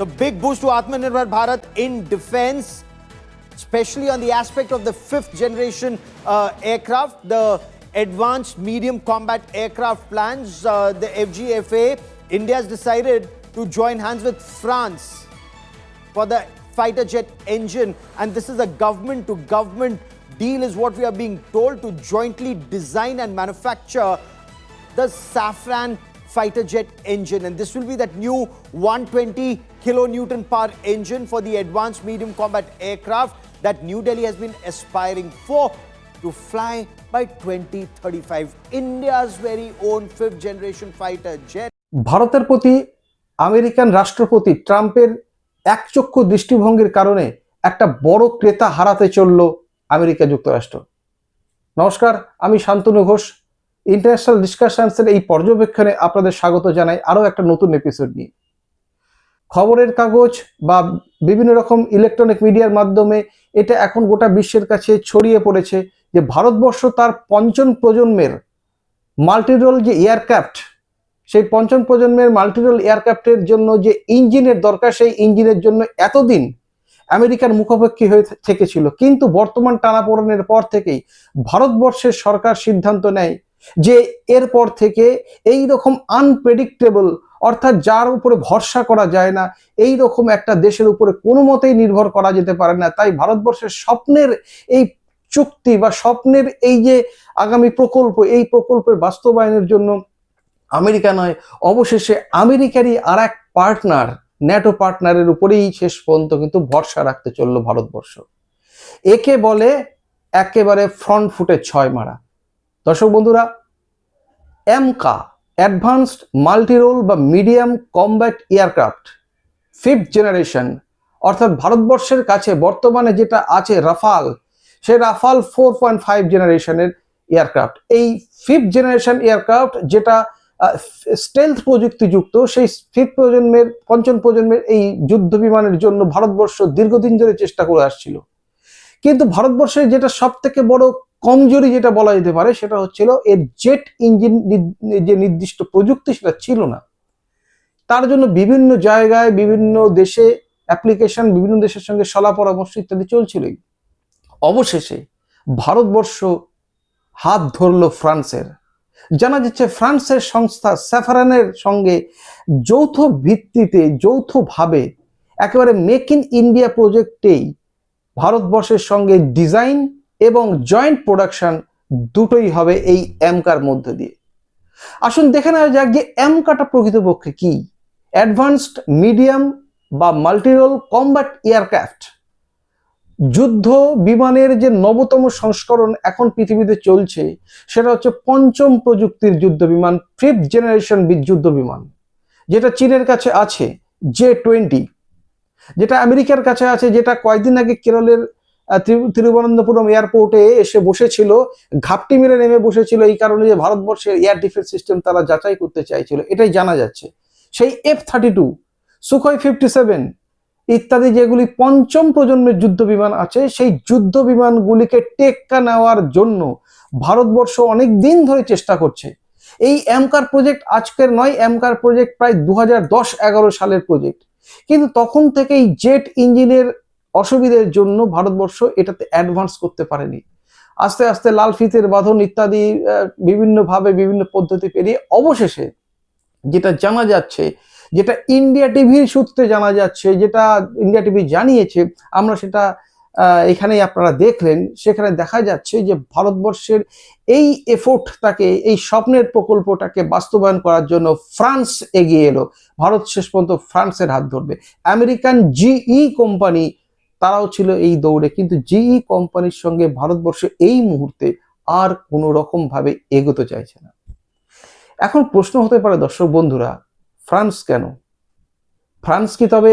The big boost to Atmanirbhar Bharat in defense, especially on the aspect of the fifth generation aircraft, the advanced medium combat aircraft plans, the FGFA. India has decided to join hands with France for the fighter jet engine, and this is a government to government deal is what we are being told, to jointly design and manufacture the Safran fighter jet engine, and this will be that new 120 kilonewton power engine for the advanced medium combat aircraft that New Delhi has been aspiring for to fly by 2035. India's very own fifth generation fighter jet. ভারতের প্রতি American রাষ্ট্রপতি ট্রাম্পের একচক্ষু দৃষ্টিভঙ্গির কারণে একটা বড় ক্রেতা হারাতে চলল আমেরিকা যুক্তরাষ্ট্র। নমস্কার, আমি শান্তনু ঘোষ। ইন্টারন্যাশনাল ডিসকাশনসের এই পর্যবেক্ষণে আপনাদের স্বাগত জানাই আরও একটা নতুন এপিসোড নিয়ে। খবরের কাগজ বা বিভিন্ন রকম ইলেকট্রনিক মিডিয়ার মাধ্যমে এটা এখন গোটা বিশ্বের কাছে ছড়িয়ে পড়েছে যে ভারতবর্ষ তার পঞ্চম প্রজন্মের মাল্টিরোল যে এয়ারক্রাফট, সেই পঞ্চম প্রজন্মের মাল্টিরোল এয়ারক্রাফটের জন্য যে ইঞ্জিনের দরকার, সেই ইঞ্জিনের জন্য এতদিন আমেরিকার মুখাপেক্ষী হয়ে থেকেছিল। কিন্তু বর্তমান টানাপোড়েনের পর থেকেই ভারতবর্ষের সরকার সিদ্ধান্ত নেয় যে এরপর থেকে এই রকম আনপ্রেডিক্টেবল, অর্থাৎ যার উপরে ভরসা করা যায় না, এই রকম একটা দেশের উপরে কোনো মতেই নির্ভর করা যেতে পারে না। তাই ভারতবর্ষের স্বপ্নের এই চুক্তি বা স্বপ্নের এই যে আগামী প্রকল্প, এই প্রকল্পের বাস্তবায়নের জন্য আমেরিকা নয়, অবশেষে আমেরিকারই আর এক পার্টনার, ন্যাটো পার্টনারের উপরেই শেষ পর্যন্ত কিন্তু ভরসা রাখতে চলল ভারতবর্ষ। একে বলে একেবারে ফ্রন্ট ফুটে ছয় মারা। দর্শক বন্ধুরা, এমকা অ্যাডভান্সড মাল্টিরোল বা medium combat aircraft fifth generation, অর্থাৎ ভারতবর্ষের কাছে বর্তমানে যেটা আছে রাফাল, সেই রাফাল 4.5 জেনারেশনের এয়ারক্রাফট। এই ফিফথ জেনারেশন এয়ারক্রাফট যেটা স্টেলথ প্রযুক্তিযুক্ত, সেই ফিফথ প্রজন্মের পঞ্চম প্রজন্মের এই যুদ্ধ বিমানের জন্য ভারতবর্ষ দীর্ঘদিন ধরে চেষ্টা করে আসছিল। কিন্তু ভারতবর্ষের যেটা সব থেকে বড় কমজোরি যেটা বলা যেতে পারে, সেটা হচ্ছিল এর জেট ইঞ্জিন যে নির্দিষ্ট প্রযুক্তি সেটা ছিল না। তার জন্য বিভিন্ন জায়গায় বিভিন্ন দেশে অ্যাপ্লিকেশন, বিভিন্ন দেশের সঙ্গে সলা পরামর্শ ইত্যাদি চলছিলই। অবশেষে ভারতবর্ষ হাত ধরল ফ্রান্সের। জানা যাচ্ছে ফ্রান্সের সংস্থা স্যাফরানের সঙ্গে যৌথ ভিত্তিতে, যৌথভাবে একেবারে মেক ইন ইন্ডিয়া প্রজেক্টেই ভারতবর্ষের সঙ্গে ডিজাইন এবং জয়েন্ট প্রোডাকশন দুটোই হবে এই এমকার মধ্য দিয়ে। আসুন দেখে নেওয়া যাক যে এমকাটা প্রকৃতপক্ষে কি। অ্যাডভান্সড মিডিয়াম বা মাল্টিরোল কমব্যাট এয়ারক্রাফট, যুদ্ধ বিমানের যে নবতম সংস্করণ এখন পৃথিবীতে চলছে, সেটা হচ্ছে পঞ্চম প্রযুক্তির যুদ্ধ বিমান, ফিফথ জেনারেশন যুদ্ধ বিমান। যেটা চীনের কাছে আছে J-20, যেটা আমেরিকার কাছে আছে, যেটা কয়েকদিন আগে কেরলের তিরুবনন্তপুরম এয়ারপোর্টে এসে বসেছিল, ঘাপটি মেরে নেমে বসেছিল এই কারণে যে ভারতবর্ষের এয়ার ডিফেন্স সিস্টেম তারা যাচাই করতে চাইছিল, এটাই জানা যাচ্ছে। সেই F-32, সুখোই 57 ইত্যাদি যেগুলি পঞ্চম প্রজন্মের যুদ্ধ বিমান আছে, সেই যুদ্ধ বিমানগুলিকে টেক্কা নেওয়ার জন্য ভারতবর্ষ অনেক দিন ধরে চেষ্টা করছে। এই এমকার প্রজেক্ট আজকের নয়, এমকার প্রজেক্ট প্রায় 2010-11 সালের প্রজেক্ট। কিন্তু তখন থেকেই জেট ইঞ্জিনের অসুবিধার জন্য ভারতবর্ষ এটাতে অ্যাডভান্স করতে পারেনি। আস্তে আস্তে লাল ফিতের বাঁধন ইত্যাদি বিভিন্নভাবে বিভিন্ন পদ্ধতি পেরিয়ে অবশেষে যেটা জানা যাচ্ছে, যেটা ইন্ডিয়া টিভির সূত্রে জানা যাচ্ছে, যেটা ইন্ডিয়া টিভি জানিয়েছে, আমরা সেটা এখানেই আপনারা দেখলেন, সেখানে দেখা যাচ্ছে যে ভারতবর্ষের এই এফোর্টটাকে, এই স্বপ্নের প্রকল্পটাকে বাস্তবায়ন করার জন্য ফ্রান্স এগিয়ে এলো। ভারত শেষ পর্যন্ত ফ্রান্সের হাত ধরবে। আমেরিকান GE কোম্পানি তারাও ছিল এই দৌড়ে, কিন্তু GE কোম্পানির সঙ্গে ভারতবর্ষ এই মুহূর্তে আর কোনো রকম ভাবে এগোতে চাইছে না। এখন প্রশ্ন হতে পারে দর্শক বন্ধুরা, ফ্রান্স কেন? ফ্রান্স কি তবে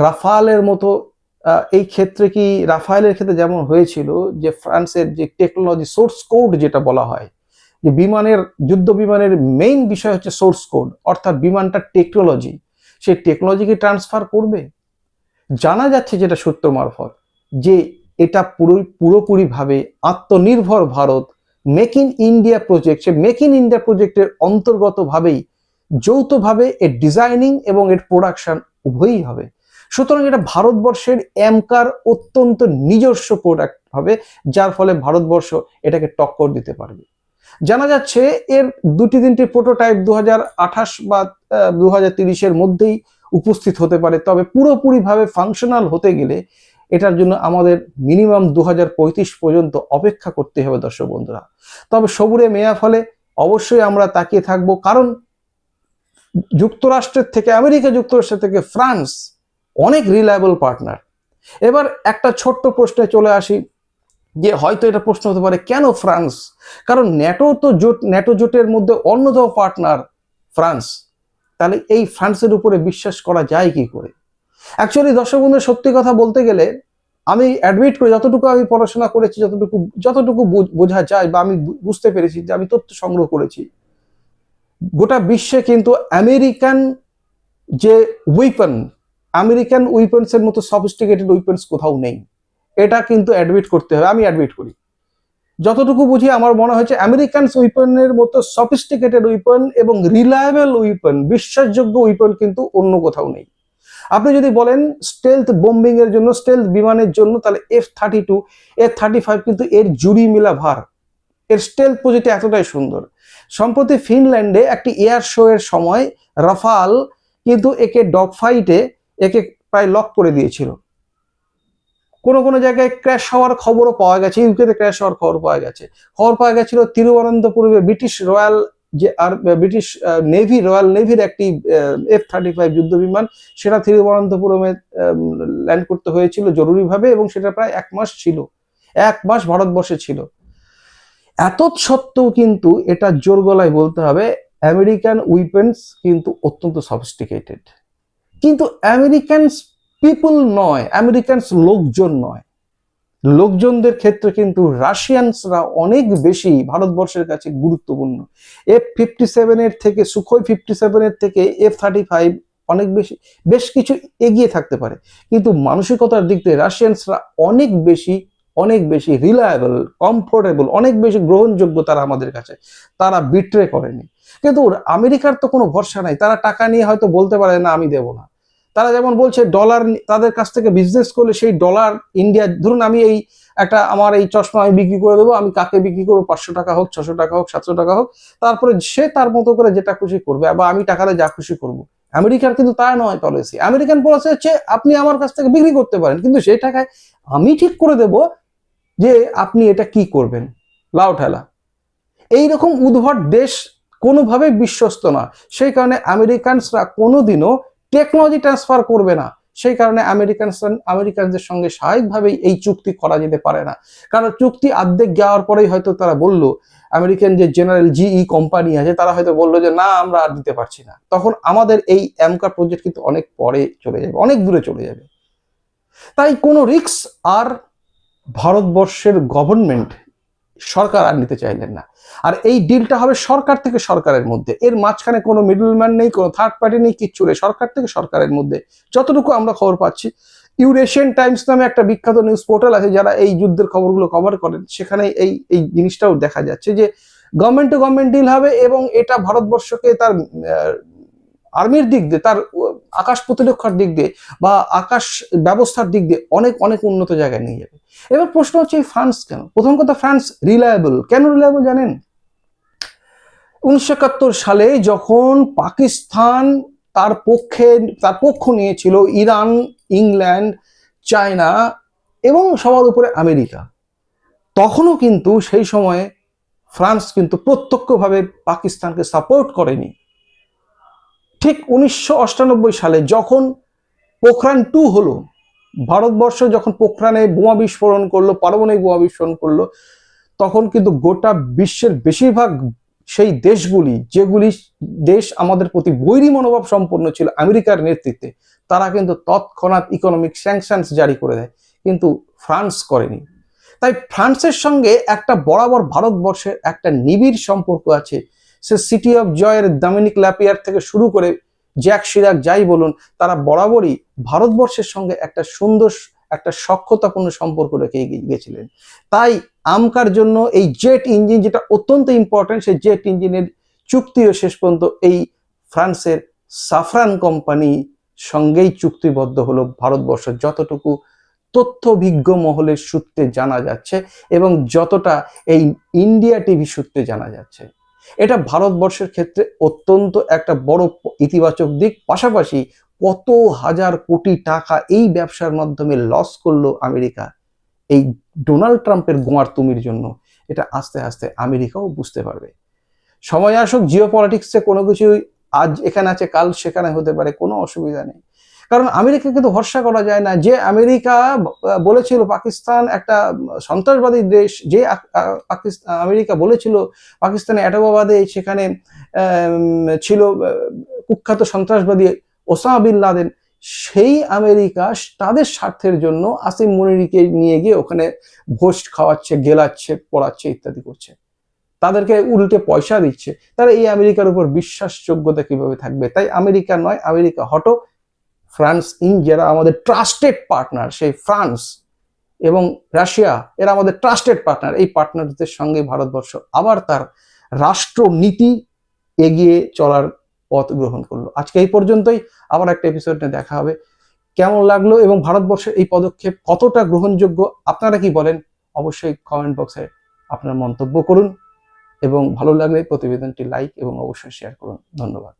রাফালের মতো এই ক্ষেত্রে কি রাফায়েলের ক্ষেত্রে যেমন হয়েছিল যে ফ্রান্সের যে টেকনোলজি সোর্স কোড যেটা বলা হয়, যে বিমানের যুদ্ধ বিমানের মেইন বিষয় হচ্ছে সোর্স কোড, অর্থাৎ বিমানটার টেকনোলজি, সেই টেকনোলজিকে ট্রান্সফার করবে? জানা যাচ্ছে যেটা সূত্র মারফত, যে এটা পুরোপুরিভাবে আত্মনির্ভর Bharat make in India project, say make in India প্রজেক্টের অন্তর্গতভাবেই যৌথভাবে এর ডিজাইনিং এবং এর প্রোডাকশন উভয়ই হবে। সুতরাং এটা ভারতবর্ষের এমকার অত্যন্ত নিজস্ব প্রোডাক্ট হবে, যার ফলে ভারতবর্ষ এটাকে টক্কর দিতে পারবে। জানা যাচ্ছে এর 2-3টি প্রোটোটাইপ 2028 বা 2030-এর মধ্যেই উপস্থিত হতে পারে, তবে পুরোপুরিভাবে ফাংশনাল হতে গেলে এটার জন্য আমাদের মিনিমাম 2035 পর্যন্ত অপেক্ষা করতে হবে দর্শক বন্ধুরা। তবে সবুরে মেয়া ফলে অবশ্যই আমরা তাকিয়ে থাকব, কারণ যুক্তরাষ্ট্রের থেকে, আমেরিকা যুক্তরাষ্ট্র থেকে ফ্রান্স অনেক রিলায়েবল পার্টনার। এবার একটা ছোট্ট প্রশ্নে চলে আসি, যে হয়তো এটা প্রশ্ন হতে পারে কেন ফ্রান্স, কারণ ন্যাটো জোটের মধ্যে অন্যতম পার্টনার ফ্রান্স, তাহলে এই ফ্রান্সের উপরে বিশ্বাস করা যায় কি করে? অ্যাকচুয়ালি দর্শক বন্ধু, সত্যি কথা বলতে গেলে আমি অ্যাডমিট করি, যতটুকু আমি পড়াশোনা করেছি, যতটুকু বোঝা যায় বা আমি বুঝতে পেরেছি, যে আমি তথ্য সংগ্রহ করেছি, গোটা বিশ্বে কিন্তু আমেরিকান যে আমেরিকান উইপন্সের মতো সফিস্টিকেটেড উইপন্স কোথাও নেই। এটা কিন্তু অ্যাডমিট করতে হবে, আমি অ্যাডমিট করি। যতটুকু বুঝি আমার মনে হয়েছে আমেরিকান উইপনের মতো সফিস্টিকেটেড উইপন এবং রিলায়েবল উইপন, বিশ্বাসযোগ্য উইপন কিন্তু অন্য কোথাও নেই। আপনি যদি বলেন স্টেলথ বোম্বিং এর জন্য, স্টেলথ বিমানের জন্য, তাহলে F-32, F-35 কিন্তু এর জুড়ি মেলা ভার। এর স্টেলথ পজিটি এতটাই সুন্দর। সম্প্রতি ফিনল্যান্ডে একটি এয়ার শো এর সময় রাফাল কিন্তু একে ডগ ফাইটে একে প্রায় লক করে দিয়েছিল। কোনো জায়গায় ক্র্যাশ হওয়ার খবরও পাওয়া গেছে, ইউকেতে ক্র্যাশ হওয়ার খবর পাওয়া গেছিল তিরুবনন্তপুরমে ব্রিটিশ রয়্যাল নেভির একটি F-35 যুদ্ধ বিমান, সেটা তিরুবনন্তপুরমে ল্যান্ড করতে হয়েছিল জরুরিভাবে, এবং সেটা প্রায় 1 মাস ছিল, 1 মাস ভারতবর্ষে ছিল। এত সত্ত্বেও কিন্তু এটা জোর গলায় বলতে হবে, আমেরিকান উইপেন্স কিন্তু অত্যন্ত সফিস্টিকেটেড, কিন্তু আমেরিকানস পিপল নয়, আমেরিকানস লোকজন নয়। লোকজনদের ক্ষেত্রে কিন্তু রাশিয়ানসরা অনেক বেশি ভারতবর্ষের কাছে গুরুত্বপূর্ণ। F-57 এর থেকে, সুখোই 57 এর থেকে F-35 অনেক বেশ কিছু এগিয়ে থাকতে পারে, কিন্তু মানসিকতার দিক থেকে রাশিয়ানসরা অনেক বেশি রিলায়েবল, কমফোর্টেবল, অনেক বেশি গ্রহণযোগ্য তারা আমাদের কাছে, তারা বিট্রে করেনি। কিন্তু আমেরিকার তো কোনো ভরসা নাই, তারা টাকা নিয়ে হয়তো বলতে পারে না আমি দেব না। তারা যেমন বলছে ডলার, তাদের কাছ থেকে বিজনেস করলে সেই ডলার ইন্ডিয়া, ধরুন আমি আমার এই চশমা আমি বিক্রি করে দেবো, আমি কাকে বিক্রি করবো, 500 টাকা হোক, 600 টাকা হোক, 700 টাকা হোক, তারপরে সে তার মতো করে যেটা খুশি করবে, বা আমি টাকাটা যা খুশি করবো। আমেরিকার কিন্তু তা নয় পলিসি। আমেরিকান পলিসি হচ্ছে আপনি আমার কাছ থেকে বিক্রি করতে পারেন, কিন্তু সেই টাকায় আমি ঠিক করে দেব যে আপনি এটা কি করবেন, লাউ ঠেলা। এইরকম উদ্ভট দেশ কোনোভাবে বিশ্বস্ত না, সেই কারণে আমেরিকানসরা কোনোদিনও টেকনোলজি ট্রান্সফার করবে না। সেই কারণে আমেরিকানদের সঙ্গে স্বাভাবিকভাবেই এই চুক্তি করা যেতে পারে না, কারণ চুক্তি অর্ধেক যাওয়ার পরেই হয়তো তারা বলল, আমেরিকান যে জেনারেল GE কোম্পানি আছে তারা হয়তো বললো যে না, আমরা আর দিতে পারছি না। তখন আমাদের এই এমকার প্রজেক্ট কিন্তু অনেক পরে চলে যাবে, অনেক দূরে চলে যাবে। তাই কোনো রিস্ক আর ভারতবর্ষের গভর্নমেন্ট, সরকার আর নিতে চাইলেন না। আর এই ডিলটা হবে সরকার থেকে সরকারের মধ্যে, এর মাঝখানে কোনো মিডলম্যান নেই, কোনো থার্ড পার্টি নেই, কিচ্ছু নেই, সরকার থেকে সরকারের মধ্যে। যতটুকু আমরা খবর পাচ্ছি, ইউরেশিয়ান টাইমস নামে একটা বিখ্যাত নিউজ পোর্টাল আছে যারা এই যুদ্ধের খবরগুলো কভার করেন, সেখানে এই জিনিসটাও দেখা যাচ্ছে যে গভর্নমেন্ট টু গভর্নমেন্ট ডিল হবে, এবং এটা ভারতবর্ষকে তার আর্মির দিক দিয়ে, তার আকাশ প্রতিরক্ষার দিক দিয়ে বা আকাশ ব্যবস্থার দিক দিয়ে অনেক উন্নত জায়গায় নিয়ে যাবে। এবার প্রশ্ন হচ্ছে এই ফ্রান্স কেন? প্রথম কথা, ফ্রান্স রিলায়েবল। কেন রিলায়েবল জানেন? 1971 সালে যখন পাকিস্তান তার পক্ষ নিয়েছিল ইরান, ইংল্যান্ড, চায়না এবং সবার উপরে আমেরিকা, তখনও কিন্তু সেই সময়ে ফ্রান্স কিন্তু প্রত্যক্ষভাবে পাকিস্তানকে সাপোর্ট করেনি। ঠিক 1998 সালে যখন পোখরান-2 হলো, ভারতবর্ষ যখন পোখরানে বোমা বিস্ফোরণ করলো, পারমাণবিক বোমা বিস্ফোরণ করলো, তখন কিন্তু গোটা বিশ্বের বেশিরভাগ সেই দেশগুলি, যেগুলি দেশ আমাদের প্রতি বৈরী মনোভাব সম্পন্ন ছিল আমেরিকার নেতৃত্বে, তারা কিন্তু তৎক্ষণাৎ ইকোনমিক স্যাংশনস জারি করে দেয়, কিন্তু ফ্রান্স করেনি। তাই ফ্রান্সের সঙ্গে একটা বরাবর ভারতবর্ষের একটা নিবিড় সম্পর্ক আছে। সে সিটি অফ জয়ের ডমিনিক ল্যাপিয়ার থেকে শুরু করে জ্যাক শিরাক যাই বলুন, তারা বরাবরই ভারতবর্ষের সঙ্গে একটা সুন্দর, একটা সখ্যতাপূর্ণ সম্পর্ক রেখে গিয়েছিলেন। তাই আমকার জন্য এই জেট ইঞ্জিন, যেটা অত্যন্ত ইম্পর্টেন্ট, সেই জেট ইঞ্জিনের চুক্তিও শেষ পর্যন্ত এই ফ্রান্সের সাফরান কোম্পানি সঙ্গেই চুক্তিবদ্ধ হলো ভারতবর্ষ, যতটুকু তথ্যভিজ্ঞ মহলের সূত্রে জানা যাচ্ছে এবং যতটা এই ইন্ডিয়া টিভি সূত্রে জানা যাচ্ছে। এটা ভারতবর্ষের ক্ষেত্রে অত্যন্ত একটা বড় ইতিবাচক দিক। পাশাপাশি কত হাজার কোটি টাকা এই ব্যবসার মাধ্যমে লস করলো আমেরিকা এই ডোনাল্ড ট্রাম্পের গোয়ার তুমির জন্য, এটা আস্তে আস্তে আমেরিকাও বুঝতে পারবে। সময় আসুক, জিও পলিটিক্সে কোনো কিছুই আজ এখানে আছে কাল সেখানে হতে পারে, কোনো অসুবিধা নেই। কারণ আমেরিকাকে তো ভরসা করা যায় না। যে আমেরিকা বলেছিল পাকিস্তান একটা সন্ত্রাসবাদী দেশ, যে আমেরিকা বলেছিল পাকিস্তানে অ্যাটবাবাদে সেখানে ছিল কুখ্যাত সন্ত্রাসবাদী ওসামা বিন লাদেন, সেই আমেরিকা তাদের স্বার্থের জন্য আসিম মুনিরকে নিয়ে গিয়ে ওখানে ভোজ খাওয়াচ্ছে, গেলাচ্ছে, পড়াচ্ছে, ইত্যাদি করছে, তাদেরকে উল্টে পয়সা দিচ্ছে। তারা এই আমেরিকার উপর বিশ্বাসযোগ্যতা কিভাবে থাকবে? তাই আমেরিকা নয়, আমেরিকা হটো। ফ্রান্স যারা আমাদের ট্রাস্টেড পার্টনার, সেই ফ্রান্স এবং রাশিয়া এরা আমাদের ট্রাস্টেড পার্টনার। এই পার্টনারদের সঙ্গে ভারতবর্ষ আবার তার রাষ্ট্রনীতি এগিয়ে চলার পথ গ্রহণ করলো। আজকে এই পর্যন্তই, আবার একটা এপিসোড নিয়ে দেখা হবে। কেমন লাগলো এবং ভারতবর্ষের এই পদক্ষেপ কতটা গ্রহণযোগ্য আপনারা কি বলেন? অবশ্যই কমেন্ট বক্সে আপনার মন্তব্য করুন এবং ভালো লাগলে প্রতিবেদনটি লাইক এবং অবশ্যই শেয়ার করুন। ধন্যবাদ।